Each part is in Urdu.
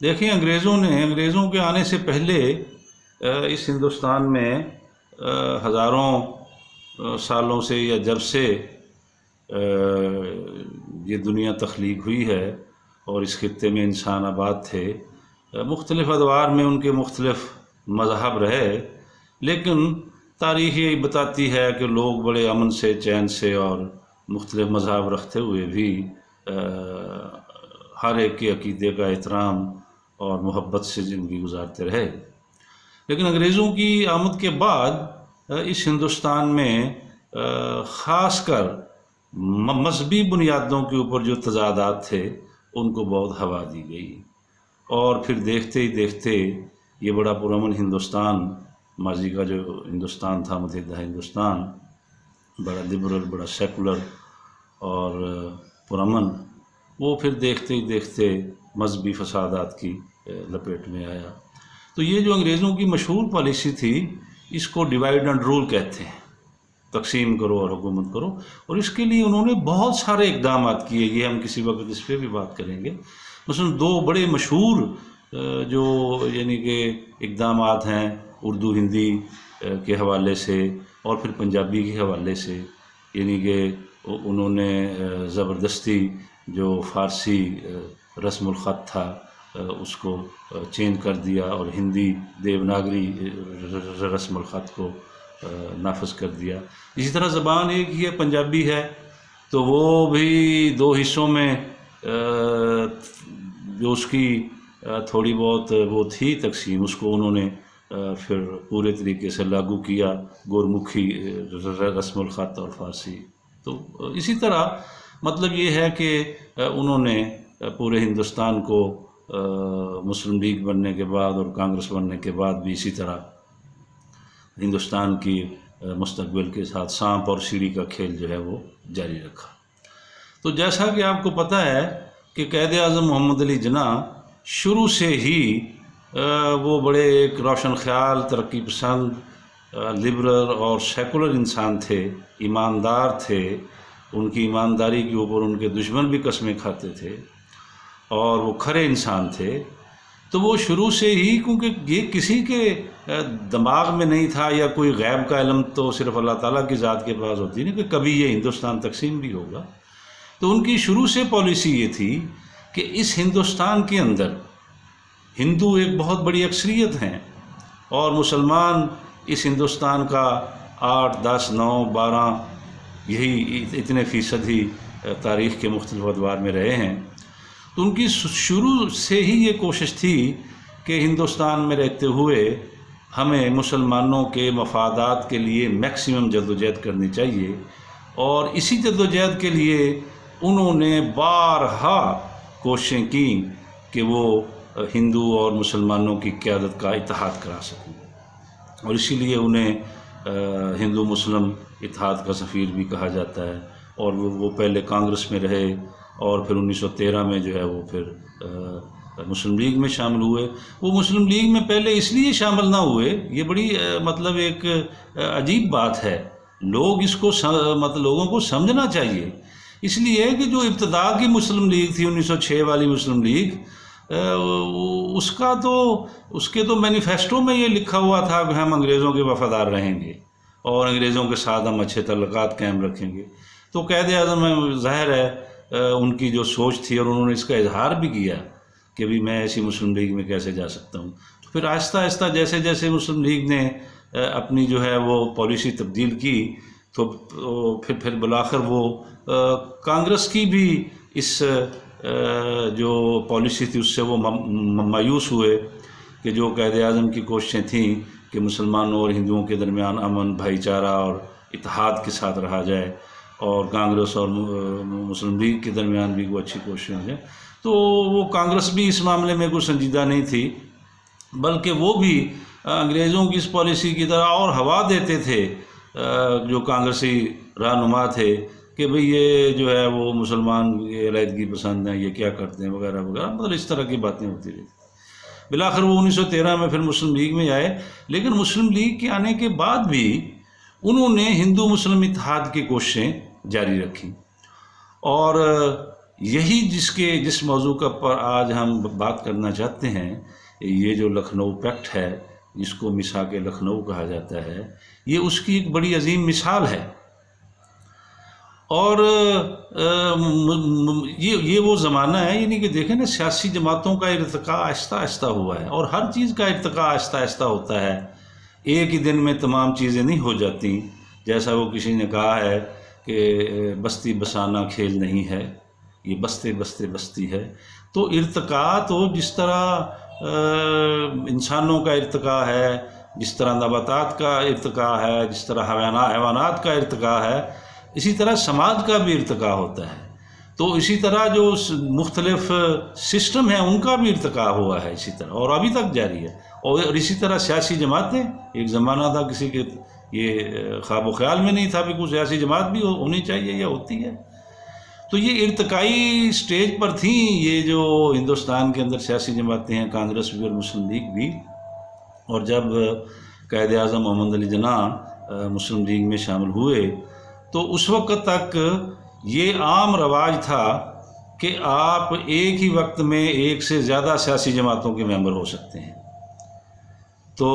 دیکھیں انگریزوں کے آنے سے پہلے اس ہندوستان میں ہزاروں سالوں سے یا جب سے یہ دنیا تخلیق ہوئی ہے اور اس خطے میں انسان آباد تھے، مختلف ادوار میں ان کے مختلف مذہب رہے، لیکن تاریخ یہ بتاتی ہے کہ لوگ بڑے امن سے، چین سے اور مختلف مذہب رکھتے ہوئے بھی ہر ایک کے عقیدے کا احترام اور محبت سے زندگی گزارتے رہے۔ لیکن انگریزوں کی آمد کے بعد اس ہندوستان میں خاص کر مذہبی بنیادوں کے اوپر جو تضادات تھے ان کو بہت ہوا دی گئی، اور پھر دیکھتے ہی دیکھتے یہ بڑا پرامن ہندوستان، ماضی کا جو ہندوستان تھا، متحدہ ہندوستان، بڑا لبرل، بڑا سیکولر اور پرامن، وہ پھر دیکھتے ہی دیکھتے مذہبی فسادات کی لپیٹ میں آیا۔ تو یہ جو انگریزوں کی مشہور پالیسی تھی، اس کو ڈیوائڈ اینڈ رول کہتے ہیں، تقسیم کرو اور حکومت کرو، اور اس کے لیے انہوں نے بہت سارے اقدامات کیے، یہ ہم کسی وقت اس پہ بھی بات کریں گے۔ مثلاً دو بڑے مشہور جو یعنی کہ اقدامات ہیں اردو ہندی کے حوالے سے اور پھر پنجابی کے حوالے سے، یعنی کہ انہوں نے زبردستی جو فارسی رسم الخط تھا اس کو چینج کر دیا اور ہندی دیوناگری رسم الخط کو نافذ کر دیا۔ اسی طرح زبان ایک ہی ہے، پنجابی ہے، تو وہ بھی دو حصوں میں جو اس کی تھوڑی بہت وہ تھی تقسیم، اس کو انہوں نے پھر پورے طریقے سے لاگو کیا، گورمکھی رسم الخط اور فارسی۔ تو اسی طرح مطلب یہ ہے کہ انہوں نے پورے ہندوستان کو مسلم لیگ بننے کے بعد اور کانگریس بننے کے بعد بھی اسی طرح ہندوستان کی مستقبل کے ساتھ سانپ اور سیڑھی کا کھیل جو ہے وہ جاری رکھا۔ تو جیسا کہ آپ کو پتہ ہے کہ قائد اعظم محمد علی جناح شروع سے ہی وہ بڑے ایک روشن خیال، ترقی پسند، لبرل اور سیکولر انسان تھے، ایماندار تھے، ان کی ایمانداری کے اوپر ان کے دشمن بھی قسمیں کھاتے تھے، اور وہ کھرے انسان تھے۔ تو وہ شروع سے ہی، کیونکہ یہ کسی کے دماغ میں نہیں تھا یا کوئی غیب کا علم تو صرف اللہ تعالیٰ کی ذات کے پاس ہوتی نہیں کہ کبھی یہ ہندوستان تقسیم بھی ہوگا، تو ان کی شروع سے پالیسی یہ تھی کہ اس ہندوستان کے اندر ہندو ایک بہت بڑی اکثریت ہیں، اور مسلمان اس ہندوستان کا 8، 10، 9، 12 یہی اتنے فیصد ہی تاریخ کے مختلف ادوار میں رہے ہیں۔ تو ان کی شروع سے ہی یہ کوشش تھی کہ ہندوستان میں رہتے ہوئے ہمیں مسلمانوں کے مفادات کے لیے میکسیمم جدوجہد کرنی چاہیے، اور اسی جدوجہد کے لیے انہوں نے بارہا کوششیں کیں کہ وہ ہندو اور مسلمانوں کی قیادت کا اتحاد کرا سکیں، اور اسی لیے انہیں ہندو مسلم اتحاد کا سفیر بھی کہا جاتا ہے، اور وہ پہلے کانگریس میں رہے اور پھر 1913 میں جو ہے وہ پھر مسلم لیگ میں شامل ہوئے۔ وہ مسلم لیگ میں پہلے اس لیے شامل نہ ہوئے، یہ بڑی مطلب ایک عجیب بات ہے، لوگ اس کو مطلب لوگوں کو سمجھنا چاہیے، اس لیے کہ جو ابتدا کی مسلم لیگ تھی 1906 والی مسلم لیگ، اس کے تو مینیفیسٹو میں یہ لکھا ہوا تھا کہ ہم انگریزوں کے وفادار رہیں گے اور انگریزوں کے ساتھ ہم اچھے تعلقات قائم رکھیں گے۔ تو قائد اعظم ظاہر ہے ان کی جو سوچ تھی، اور انہوں نے اس کا اظہار بھی کیا کہ بھی میں ایسی مسلم لیگ میں کیسے جا سکتا ہوں۔ تو پھر آہستہ آہستہ جیسے جیسے مسلم لیگ نے اپنی جو ہے وہ پالیسی تبدیل کی، تو پھر بالآخر وہ کانگریس کی بھی اس جو پالیسی تھی اس سے وہ مایوس ہوئے کہ جو قائد اعظم کی کوششیں تھیں کہ مسلمانوں اور ہندوؤں کے درمیان امن، بھائی چارہ اور اتحاد کے ساتھ رہا جائے، اور کانگریس اور مسلم لیگ کے درمیان بھی وہ اچھی کوششیں ہو جائیں، تو وہ کانگریس بھی اس معاملے میں کوئی سنجیدہ نہیں تھی، بلکہ وہ بھی انگریزوں کی اس پالیسی کی طرح اور ہوا دیتے تھے جو کانگریسی رہنما تھے کہ بھئی یہ جو ہے وہ مسلمان یہ علیحدگی پسند ہیں، یہ کیا کرتے ہیں وغیرہ وغیرہ، مطلب اس طرح کی باتیں ہوتی رہتی۔ بالآخر وہ 1913 میں پھر مسلم لیگ میں آئے، لیکن مسلم لیگ کے آنے کے بعد بھی انہوں نے ہندو مسلم اتحاد کی کوششیں جاری رکھی، اور یہی جس موضوع کا پر آج ہم بات کرنا چاہتے ہیں، یہ جو لکھنؤ پیکٹ ہے، جس کو میثاق لکھنؤ کہا جاتا ہے، یہ اس کی ایک بڑی عظیم مثال ہے۔ اور یہ وہ زمانہ ہے، یعنی کہ دیکھیں نا، سیاسی جماعتوں کا ارتقاء آہستہ آہستہ ہوا ہے، اور ہر چیز کا ارتقاء آہستہ آہستہ ہوتا ہے، ایک ہی دن میں تمام چیزیں نہیں ہو جاتی۔ جیسا وہ کسی نے کہا ہے کہ بستی بسانا کھیل نہیں ہے، یہ بستے بستے بستی ہے۔ تو ارتقاء تو جس طرح انسانوں کا ارتقاء ہے، جس طرح نباتات کا ارتقاء ہے، جس طرح حیوانات کا ارتقاء ہے، اسی طرح سماج کا بھی ارتقاء ہوتا ہے۔ تو اسی طرح جو مختلف سسٹم ہیں ان کا بھی ارتقاء ہوا ہے اسی طرح، اور ابھی تک جاری ہے۔ اور اسی طرح سیاسی جماعتیں، ایک زمانہ تھا کسی کے یہ خواب و خیال میں نہیں تھا کہ کوئی سیاسی جماعت بھی ہونی چاہیے یا ہوتی ہے۔ تو یہ ارتقائی سٹیج پر تھیں یہ جو ہندوستان کے اندر سیاسی جماعتیں ہیں، کانگریس بھی اور مسلم لیگ بھی۔ اور جب قائد اعظم محمد علی جناح مسلم لیگ میں شامل ہوئے تو اس وقت تک یہ عام رواج تھا کہ آپ ایک ہی وقت میں ایک سے زیادہ سیاسی جماعتوں کے ممبر ہو سکتے ہیں۔ تو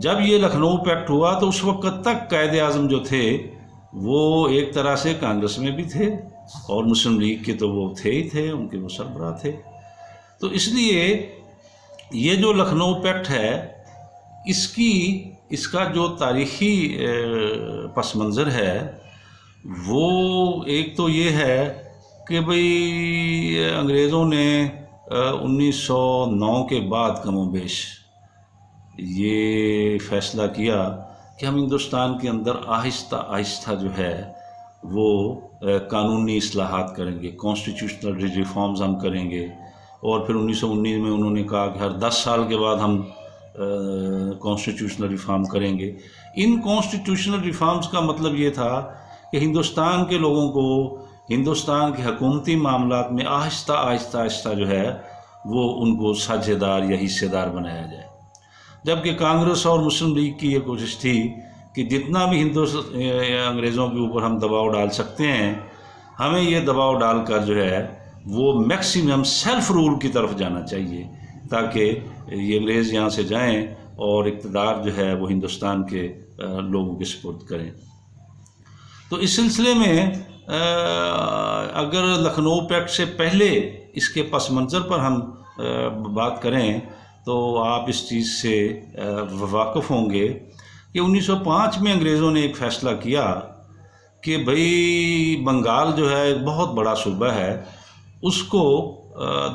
جب یہ لکھنؤ پیکٹ ہوا تو اس وقت تک قائد اعظم جو تھے وہ ایک طرح سے کانگریس میں بھی تھے، اور مسلم لیگ کے تو وہ تھے ہی تھے، ان کے وہ سربراہ تھے۔ تو اس لیے یہ جو لکھنؤ پیکٹ ہے، اس کا جو تاریخی پس منظر ہے وہ ایک تو یہ ہے کہ بھئی انگریزوں نے 1909 کے بعد کم و بیش یہ فیصلہ کیا کہ ہم ہندوستان کے اندر آہستہ آہستہ جو ہے وہ قانونی اصلاحات کریں گے، کانسٹیٹیوشنل ریفارمز ہم کریں گے۔ اور پھر 1919 میں انہوں نے کہا کہ ہر 10 سال کے بعد ہم کانسٹیٹیوشنل ریفارم کریں گے۔ ان کانسٹیٹیوشنل ریفارمز کا مطلب یہ تھا کہ ہندوستان کے لوگوں کو ہندوستان کے حکومتی معاملات میں آہستہ آہستہ آہستہ جو ہے وہ ان کو ساجھے دار یا حصے دار بنایا جائے۔ جبکہ کانگریس اور مسلم لیگ کی یہ کوشش تھی کہ جتنا بھی انگریزوں کے اوپر ہم دباؤ ڈال سکتے ہیں، ہمیں یہ دباؤ ڈال کر جو ہے وہ میکسیمم سیلف رول کی طرف جانا چاہیے، تاکہ یہ انگریز یہاں سے جائیں اور اقتدار جو ہے وہ ہندوستان کے لوگوں کے سپرد کریں۔ تو اس سلسلے میں اگر لکھنؤ پیکٹ سے پہلے اس کے پس منظر پر ہم بات کریں تو آپ اس چیز سے واقف ہوں گے کہ 1905 میں انگریزوں نے ایک فیصلہ کیا کہ بھئی بنگال جو ہے ایک بہت بڑا صوبہ ہے، اس کو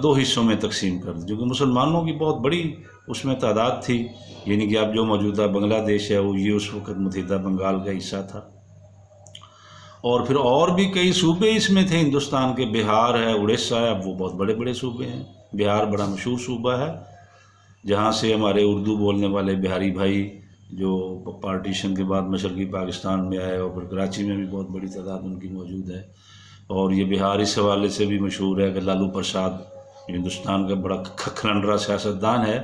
2 حصوں میں تقسیم کر دیں، جو کہ مسلمانوں کی بہت بڑی اس میں تعداد تھی، یعنی کہ اب جو موجودہ بنگلہ دیش ہے وہ یہ اس وقت متحدہ بنگال کا حصہ تھا۔ اور پھر اور بھی کئی صوبے اس میں تھے ہندوستان کے، بہار ہے، اڑیسہ ہے، اب وہ بہت بڑے بڑے صوبے ہیں۔ بہار بڑا مشہور صوبہ ہے، جہاں سے ہمارے اردو بولنے والے بہاری بھائی جو پارٹیشن کے بعد مشرقی پاکستان میں آئے، اور پھر کراچی میں بھی بہت بڑی تعداد ان کی موجود ہے۔ اور یہ بہار اس حوالے سے بھی مشہور ہے کہ لالو پرساد ہندوستان کا بڑا کھکھرنڈرا سیاستدان ہے،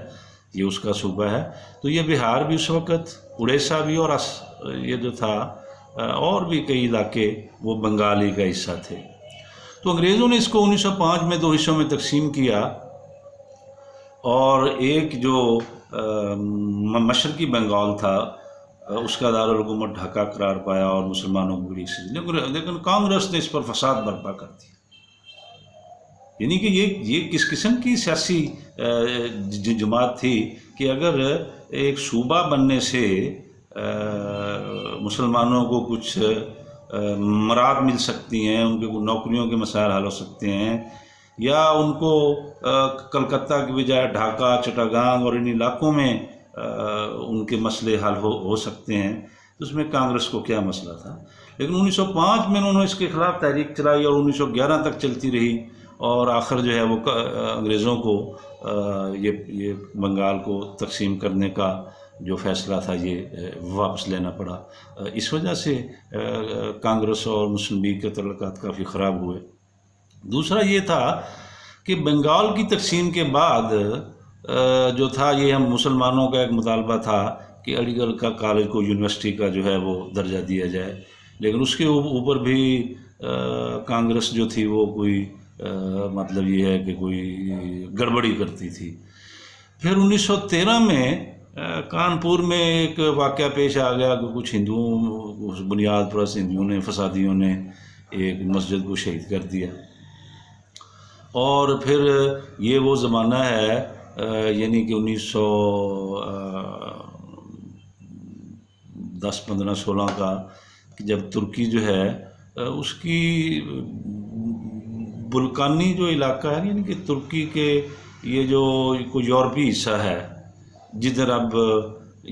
یہ اس کا صوبہ ہے۔ تو یہ بہار بھی اس وقت، اڑیسہ بھی، اور یہ جو تھا اور بھی کئی علاقے وہ بنگالی کا حصہ تھے۔ تو انگریزوں نے اس کو 1905 میں 2 حصوں میں تقسیم کیا، اور ایک جو مشرقی بنگال تھا اس کا دارالحکومت ڈھاکہ قرار پایا اور مسلمانوں کو بڑی لیکن کانگریس نے اس پر فساد برپا کر دیا۔ یعنی کہ یہ کس قسم کی سیاسی جماعت تھی کہ اگر ایک صوبہ بننے سے مسلمانوں کو کچھ مراد مل سکتی ہیں، ان کے نوکریوں کے مسائل حل ہو سکتے ہیں، یا ان کو کلکتہ کی بجائے ڈھاکہ، چٹاگانگ اور ان علاقوں میں ان کے مسئلے حل ہو سکتے ہیں، تو اس میں کانگریس کو کیا مسئلہ تھا۔ لیکن 1905 میں انہوں نے اس کے خلاف تحریک چلائی، اور 1911 تک چلتی رہی، اور آخر جو ہے وہ انگریزوں کو یہ بنگال کو تقسیم کرنے کا جو فیصلہ تھا یہ واپس لینا پڑا۔ اس وجہ سے کانگریس اور مسلم لیگ کے تعلقات کافی خراب ہوئے۔ دوسرا یہ تھا کہ بنگال کی تقسیم کے بعد جو تھا، یہ ہم مسلمانوں کا ایک مطالبہ تھا کہ علی گڑھ کا کالج کو یونیورسٹی کا جو ہے وہ درجہ دیا جائے، لیکن اس کے اوپر بھی کانگریس جو تھی وہ کوئی مطلب یہ ہے کہ کوئی گڑبڑی کرتی تھی۔ پھر 1913 میں کانپور میں ایک واقعہ پیش آ گیا کہ کچھ ہندوؤں، بنیاد پرست ہندوؤں نے، فسادیوں نے ایک مسجد کو شہید کر دیا۔ اور پھر یہ وہ زمانہ ہے یعنی کہ 1910-15-16 کا، کہ جب ترکی جو ہے اس کی بلکانی جو علاقہ ہے، یعنی کہ ترکی کے یہ جو کوئی یورپی حصہ ہے جدھر اب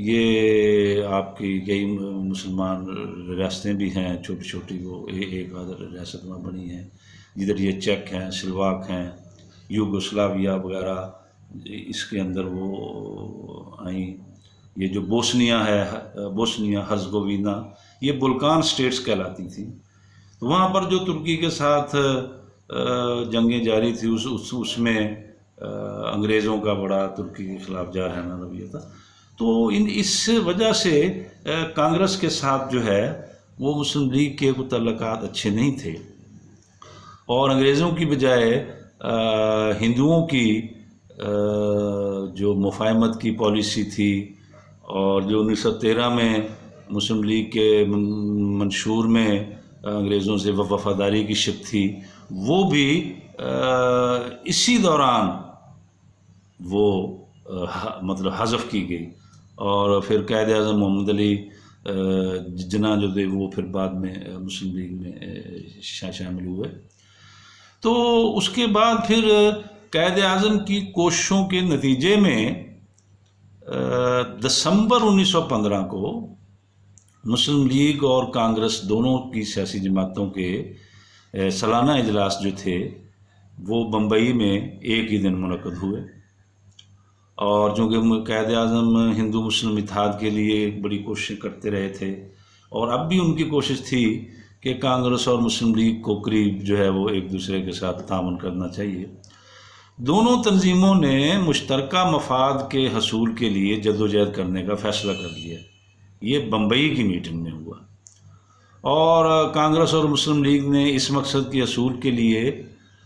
یہ آپ کی کئی مسلمان ریاستیں بھی ہیں چھوٹی چھوٹی، وہ ایک آدھ ریاست میں بنی ہیں، جدھر یہ چیک ہیں، سلواک ہیں، یوگوسلاویا وغیرہ، اس کے اندر وہ آئیں۔ یہ جو بوسنیا ہے، بوسنیا ہرزگووینا، یہ بلکان سٹیٹس کہلاتی تھی۔ تو وہاں پر جو ترکی کے ساتھ جنگیں جاری تھی، اس میں انگریزوں کا بڑا ترکی کے خلاف جارحانہ رویہ تھا۔ تو اس وجہ سے کانگریس کے ساتھ جو ہے وہ مسلم لیگ کے تعلقات اچھے نہیں تھے، اور انگریزوں کی بجائے ہندوؤں کی جو مفاہمت کی پالیسی تھی، اور جو 1913 میں مسلم لیگ کے منشور میں انگریزوں سے وفاداری کی شک تھی، وہ بھی اسی دوران وہ مطلب حذف کی گئی۔ اور پھر قائد اعظم محمد علی جناح جو تھے وہ پھر بعد میں مسلم لیگ میں شامل ہوئے۔ تو اس کے بعد پھر قائد اعظم کی کوششوں کے نتیجے میں دسمبر 1915 کو مسلم لیگ اور کانگریس دونوں کی سیاسی جماعتوں کے سالانہ اجلاس جو تھے وہ بمبئی میں ایک ہی دن منعقد ہوئے۔ اور چونکہ قائد اعظم ہندو مسلم اتحاد کے لیے بڑی کوششیں کرتے رہے تھے، اور اب بھی ان کی کوشش تھی کہ کانگریس اور مسلم لیگ کو قریب جو ہے وہ ایک دوسرے کے ساتھ تعاون کرنا چاہیے۔ دونوں تنظیموں نے مشترکہ مفاد کے حصول کے لیے جدوجہد کرنے کا فیصلہ کر لیا۔ یہ بمبئی کی میٹنگ میں ہوا، اور کانگریس اور مسلم لیگ نے اس مقصد کے حصول کے لیے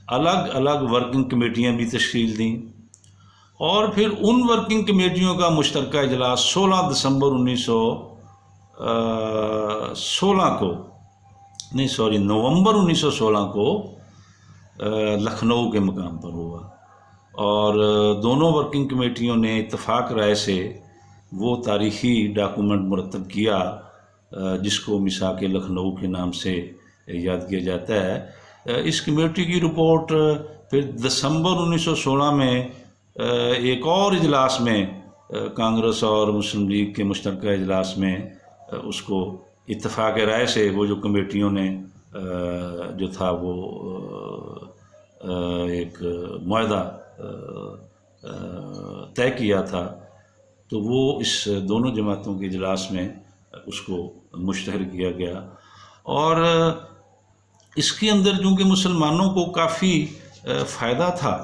الگ الگ ورکنگ کمیٹیاں بھی تشکیل دیں، اور پھر ان ورکنگ کمیٹیوں کا مشترکہ اجلاس 16 دسمبر 1916 کو لکھنؤ کے مقام پر ہوا، اور دونوں ورکنگ کمیٹیوں نے اتفاق رائے سے وہ تاریخی ڈاکومنٹ مرتب کیا جس کو میثاق لکھنؤ کے نام سے یاد کیا جاتا ہے۔ اس کمیٹی کی رپورٹ پھر دسمبر 1916 میں ایک اور اجلاس میں، کانگریس اور مسلم لیگ کے مشترکہ اجلاس میں، اس کو اتفاق رائے سے وہ جو کمیٹیوں نے جو تھا وہ ایک معاہدہ طے کیا تھا، تو وہ اس دونوں جماعتوں کے اجلاس میں اس کو مشتہر کیا گیا۔ اور اس کے اندر چونکہ مسلمانوں کو کافی فائدہ تھا،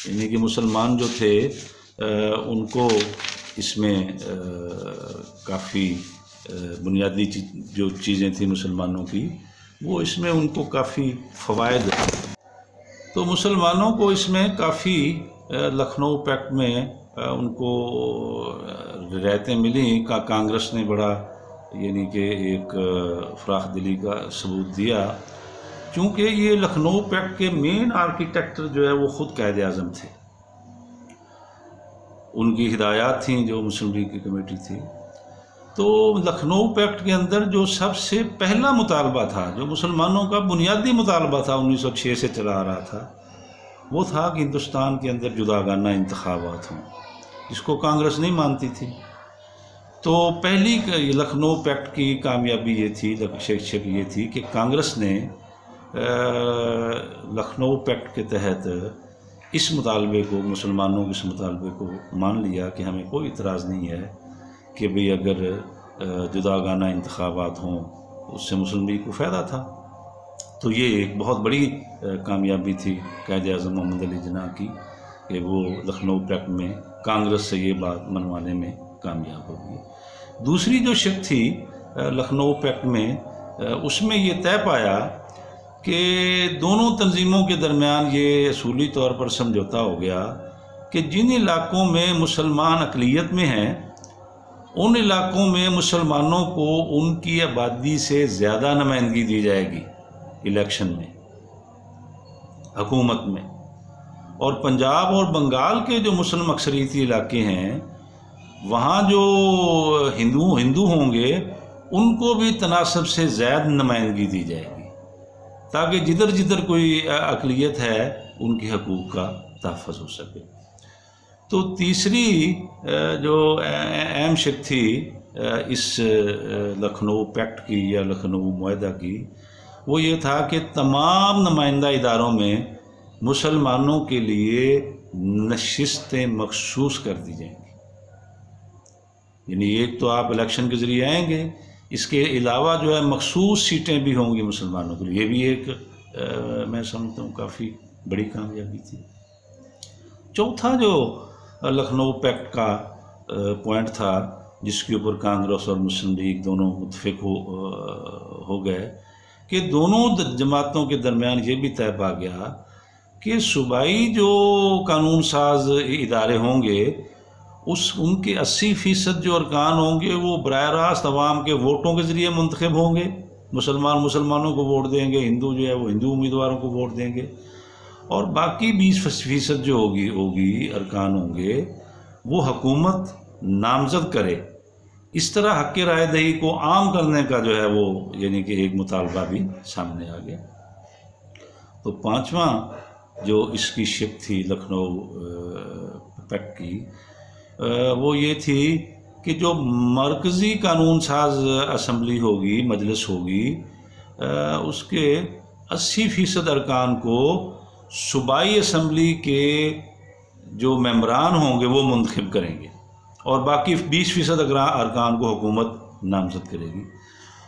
یعنی کہ مسلمان جو تھے ان کو اس میں کافی بنیادی جو چیزیں تھیں مسلمانوں کی، وہ اس میں ان کو کافی فوائد، تو مسلمانوں کو اس میں کافی لکھنؤ پیکٹ میں ان کو رعایتیں ملیں۔ کانگریس نے بڑا یعنی کہ ایک فراخ دلی کا ثبوت دیا، چونکہ یہ لکھنؤ پیکٹ کے مین آرکیٹیکٹر جو ہے وہ خود قائد اعظم تھے، ان کی ہدایات تھیں جو مسلم لیگ کی کمیٹی تھی۔ تو لکھنؤ پیکٹ کے اندر جو سب سے پہلا مطالبہ تھا، جو مسلمانوں کا بنیادی مطالبہ تھا 1906 سے چلا آ رہا تھا، وہ تھا کہ ہندوستان کے اندر جداگانہ انتخابات ہوں، جس کو کانگریس نہیں مانتی تھی۔ تو پہلی لکھنؤ پیکٹ کی کامیابی یہ تھی، شک یہ تھی کہ کانگریس نے لکھنؤ پیکٹ کے تحت اس مطالبے کو، مسلمانوں کے اس مطالبے کو مان لیا کہ ہمیں کوئی اعتراض نہیں ہے کہ بھئی اگر جداگانہ انتخابات ہوں، اس سے مسلم لیگ کو فائدہ تھا۔ تو یہ ایک بہت بڑی کامیابی تھی قائد اعظم محمد علی جناح کی کہ وہ لکھنؤ پیکٹ میں کانگریس سے یہ بات منوانے میں کامیاب ہو گئی۔ دوسری جو شک تھی لکھنؤ پیکٹ میں، اس میں یہ طے پایا کہ دونوں تنظیموں کے درمیان یہ اصولی طور پر سمجھوتا ہو گیا کہ جن علاقوں میں مسلمان اقلیت میں ہیں ان علاقوں میں مسلمانوں کو ان کی آبادی سے زیادہ نمائندگی دی جائے گی الیکشن میں، حکومت میں، اور پنجاب اور بنگال کے جو مسلم اکثریتی علاقے ہیں وہاں جو ہندو ہوں گے ان کو بھی تناسب سے زیادہ نمائندگی دی جائے گی، تاکہ جدھر جدھر کوئی اقلیت ہے ان کے حقوق کا تحفظ ہو سکے۔ تو تیسری جو اہم شق تھی اس لکھنؤ پیکٹ کی یا لکھنؤ معاہدہ کی، وہ یہ تھا کہ تمام نمائندہ اداروں میں مسلمانوں کے لیے نشستیں مخصوص کر دی جائیں گی۔ یعنی ایک تو آپ الیکشن کے ذریعے آئیں گے، اس کے علاوہ جو ہے مخصوص سیٹیں بھی ہوں گی مسلمانوں کے لیے۔ یہ بھی ایک میں سمجھتا ہوں کافی بڑی کامیابی تھی۔ چوتھا جو لکھنؤ پیکٹ کا پوائنٹ تھا جس کے اوپر کانگریس اور مسلم لیگ دونوں متفق ہو گئے کہ دونوں جماعتوں کے درمیان یہ بھی طے پا گیا کہ صوبائی جو قانون ساز ادارے ہوں گے ان کے 80% جو ارکان ہوں گے وہ براہ راست عوام کے ووٹوں کے ذریعے منتخب ہوں گے، مسلمانوں کو ووٹ دیں گے، ہندو جو ہے وہ ہندو امیدواروں کو ووٹ دیں گے، اور باقی 20% جو ہوگی ارکان ہوں گے وہ حکومت نامزد کرے۔ اس طرح حق رائے دہی کو عام کرنے کا جو ہے وہ یعنی کہ ایک مطالبہ بھی سامنے آ گیا۔ تو پانچواں جو اس کی شق تھی لکھنؤ پیکٹ کی وہ یہ تھی کہ جو مرکزی قانون ساز اسمبلی ہوگی، مجلس ہوگی، اس کے 80% ارکان کو صوبائی اسمبلی کے جو ممبران ہوں گے وہ منتخب کریں گے، اور باقی 20% ارکان کو حکومت نامزد کرے گی۔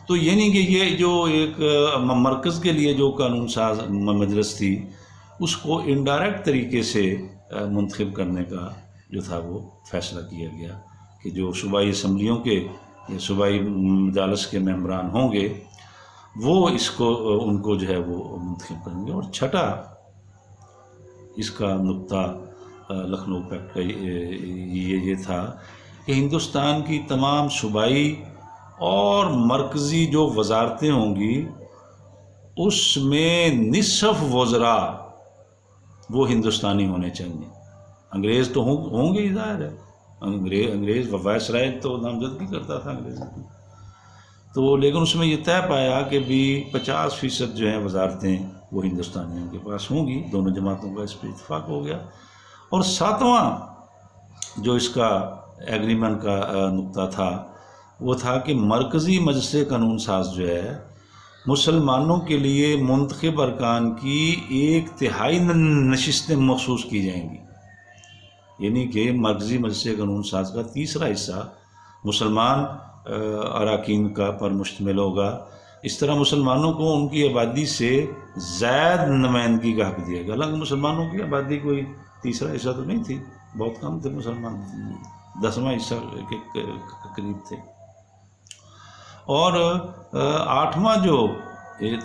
تو یعنی کہ یہ جو ایک مرکز کے لیے جو قانون ساز مجلس تھی اس کو انڈائریکٹ طریقے سے منتخب کرنے کا جو تھا وہ فیصلہ کیا گیا کہ جو صوبائی اسمبلیوں کے یا صوبائی مجالس کے ممبران ہوں گے وہ ان کو جو ہے وہ منتخب کریں گے۔ اور چھٹا اس کا نقطہ لکھنؤ پیکٹ کا یہ تھا کہ ہندوستان کی تمام صوبائی اور مرکزی جو وزارتیں ہوں گی اس میں نصف وزراء وہ ہندوستانی ہونے چاہیے۔ انگریز تو ہوں گے، ظاہر ہے، انگریز وائس رائے تو نامزدگی کرتا تھا انگریزوں کی، تو لیکن اس میں یہ طے پایا کہ بھی 50% جو ہیں وزارتیں وہ ہندوستانیوں کے پاس ہوں گی۔ دونوں جماعتوں کا اس پہ اتفاق ہو گیا۔ اور ساتواں جو اس کا ایگریمنٹ کا نقطہ تھا وہ تھا کہ مرکزی مجلس قانون ساز جو ہے مسلمانوں کے لیے منتخب ارکان کی 1/3 نشستیں مخصوص کی جائیں گی، یعنی کہ مرکزی مجلس قانون ساز کا تیسرا حصہ مسلمان اراکین کا پر مشتمل ہوگا۔ اس طرح مسلمانوں کو ان کی آبادی سے زائد نمائندگی کا حق دیا گیا۔ حالانکہ مسلمانوں کی آبادی کوئی تیسرا حصہ تو نہیں تھی، بہت کم تھے مسلمان، 10واں حصہ کے قریب تھے۔ اور 8واں جو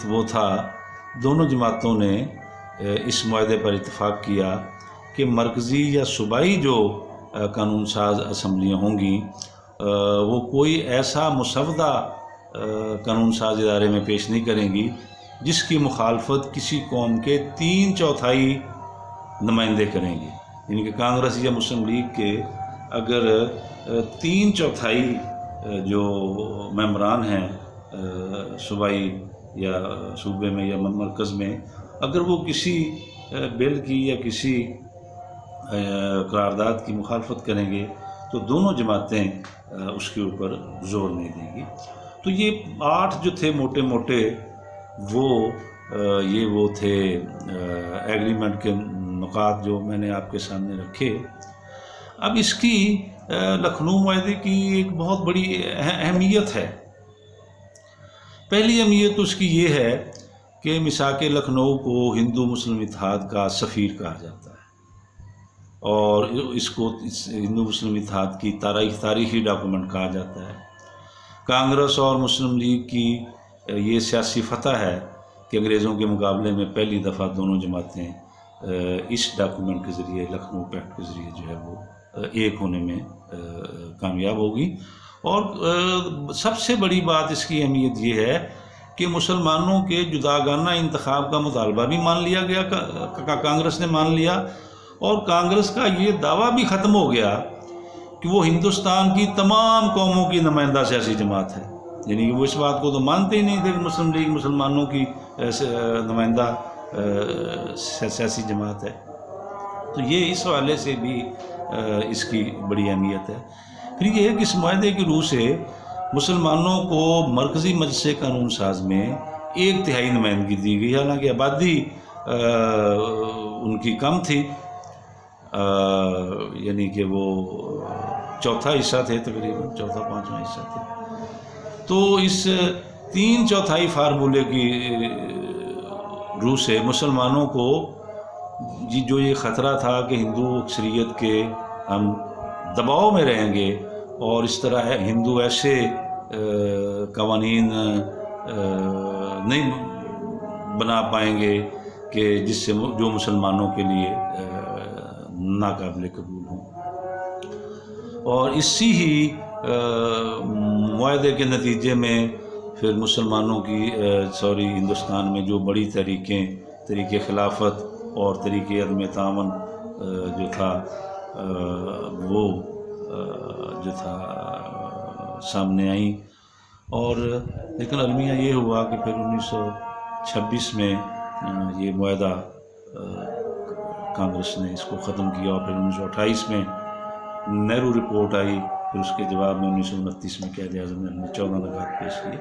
وہ تھا، دونوں جماعتوں نے اس معاہدے پر اتفاق کیا کہ مرکزی یا صوبائی جو قانون ساز اسمبلیاں ہوں گی وہ کوئی ایسا مسودہ قانون ساز ادارے میں پیش نہیں کریں گی جس کی مخالفت کسی قوم کے 3/4 نمائندے کریں گے۔ یعنی کہ کانگریس یا مسلم لیگ کے اگر 3/4 جو ممبران ہیں صوبائی یا صوبے میں یا مرکز میں، اگر وہ کسی بل کی یا کسی قرارداد کی مخالفت کریں گے تو دونوں جماعتیں اس کے اوپر زور نہیں دیں گی۔ تو یہ 8 جو تھے موٹے موٹے وہ تھے ایگریمنٹ کے نکات جو میں نے آپ کے سامنے رکھے۔ اب اس کی لکھنؤ معاہدے کی ایک بہت بڑی اہمیت ہے۔ پہلی اہمیت اس کی یہ ہے کہ میثاق لکھنؤ کو ہندو مسلم اتحاد کا سفیر کہا جاتا ہے، اور اس کو ہندو مسلم اتحاد کی تاریخی ڈاکومنٹ کہا جاتا ہے۔ کانگریس اور مسلم لیگ کی یہ سیاسی فتح ہے کہ کہ انگریزوں کے مقابلے میں پہلی دفعہ دونوں جماعتیں اس ڈاکومنٹ کے ذریعے، لکھنؤ پیکٹ کے ذریعے جو ہے وہ ایک ہونے میں کامیاب ہوگی۔ اور سب سے بڑی بات اس کی اہمیت یہ ہے کہ مسلمانوں کے جداگانہ انتخاب کا مطالبہ بھی مان لیا گیا، کانگریس نے مان لیا، اور کانگریس کا یہ دعویٰ بھی ختم ہو گیا کہ وہ ہندوستان کی تمام قوموں کی نمائندہ سیاسی جماعت ہے۔ یعنی کہ وہ اس بات کو تو مانتے ہی نہیں تھے کہ مسلم لیگ مسلمانوں کی نمائندہ سیاسی جماعت ہے۔ تو یہ اس حوالے سے بھی اس کی بڑی اہمیت ہے۔ پھر یہ ہے کہ اس معاہدے کی روح سے مسلمانوں کو مرکزی مجلس قانون ساز میں 1/3 نمائندگی دی گئی، حالانکہ آبادی ان کی کم تھی، یعنی کہ وہ چوتھا حصہ تھے، تقریباً چوتھا پانچواں حصہ تھے۔ تو اس 3/4 فارمولے کی روح سے مسلمانوں کو جو یہ خطرہ تھا کہ ہندو اکثریت کے ہم دباؤ میں رہیں گے اور اس طرح ہندو ایسے قوانین نہیں بنا پائیں گے کہ جس سے جو مسلمانوں کے لیے ناقابل قبول ہوں، اور اسی ہی معاہدے کے نتیجے میں پھر مسلمانوں کی ہندوستان میں جو بڑی تحریک خلافت اور تحریک عدم تعاون جو تھا وہ جو تھا سامنے آئیں۔ اور لیکن المیہ یہ ہوا کہ پھر 1926 میں یہ معاہدہ کانگریس نے اس کو ختم کیا، اور پھر 1928 میں نہرو رپورٹ آئی، پھر اس کے جواب میں 1929 میں قائد اعظم نے 14 نکات پیش کیے۔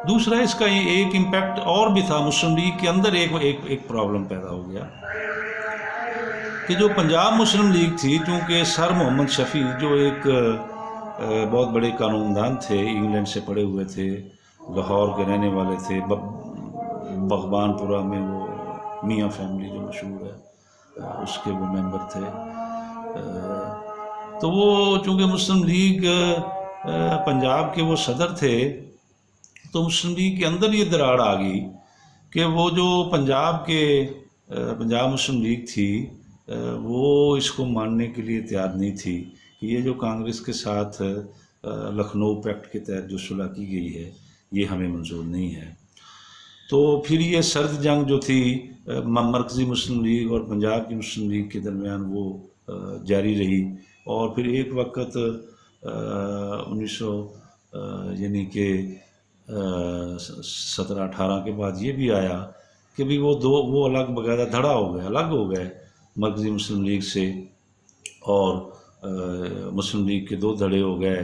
دوسرا اس کا ایک امپیکٹ اور بھی تھا، مسلم لیگ کے اندر ایک پرابلم پیدا ہو گیا کہ جو پنجاب مسلم لیگ تھی، چونکہ سر محمد شفیع جو ایک بہت بڑے قانون دان تھے، انگلینڈ سے پڑھے ہوئے تھے، لاہور کے رہنے والے تھے، بغبان پورہ میں وہ میاں فیملی جو مشہور ہے اس کے وہ ممبر تھے، تو وہ چونکہ مسلم لیگ پنجاب کے وہ صدر تھے، تو مسلم لیگ کے اندر یہ دراڑ آ گئی کہ وہ جو پنجاب مسلم لیگ تھی وہ اس کو ماننے کے لیے تیار نہیں تھی کہ یہ جو کانگریس کے ساتھ لکھنؤ پیکٹ کے تحت جو صلح کی گئی ہے یہ ہمیں منظور نہیں ہے۔ تو پھر یہ سرد جنگ جو تھی مرکزی مسلم لیگ اور پنجاب کی مسلم لیگ کے درمیان وہ جاری رہی، اور پھر ایک وقت 1718 کے بعد یہ بھی آیا کہ بھی وہ الگ باقاعدہ دھڑا ہو گئے، الگ ہو گئے مرکزی مسلم لیگ سے، اور مسلم لیگ کے 2 دھڑے ہو گئے،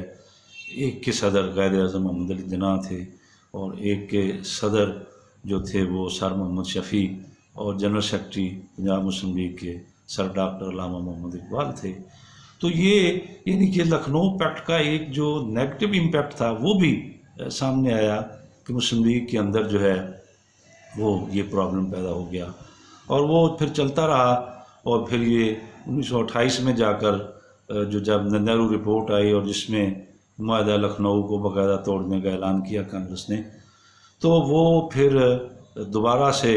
ایک کے صدر قائد اعظم محمد علی جناح تھے، اور ایک کے صدر جو تھے وہ سر محمد شفیع، اور جنرل سیکرٹری پنجاب مسلم لیگ کے سر ڈاکٹر علامہ محمد اقبال تھے۔ تو یہ یعنی کہ لکھنؤ پیکٹ کا ایک جو نیگیٹو امپیکٹ تھا وہ بھی سامنے آیا کہ مسلم لیگ کے اندر جو ہے وہ یہ پرابلم پیدا ہو گیا، اور وہ پھر چلتا رہا، اور پھر یہ 1928 میں جا کر جب نہرو رپورٹ آئی اور جس میں معاہدہ لکھنؤ کو باقاعدہ توڑنے کا اعلان کیا کانگریس نے، تو وہ پھر دوبارہ سے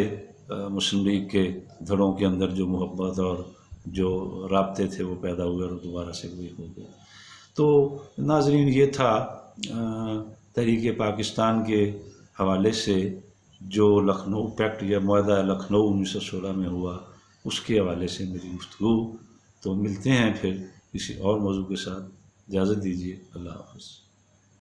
مسلم لیگ کے دھڑوں کے اندر جو محبت اور جو رابطے تھے وہ پیدا ہوئے اور دوبارہ سے وہ ہو گئے۔ تو ناظرین، یہ تھا تحریک پاکستان کے حوالے سے جو لکھنؤ پیکٹ یا معاہدہ لکھنؤ 1916 میں ہوا، اس کے حوالے سے میری گفتگو۔ تو ملتے ہیں پھر کسی اور موضوع کے ساتھ، اجازت دیجیے، اللہ حافظ۔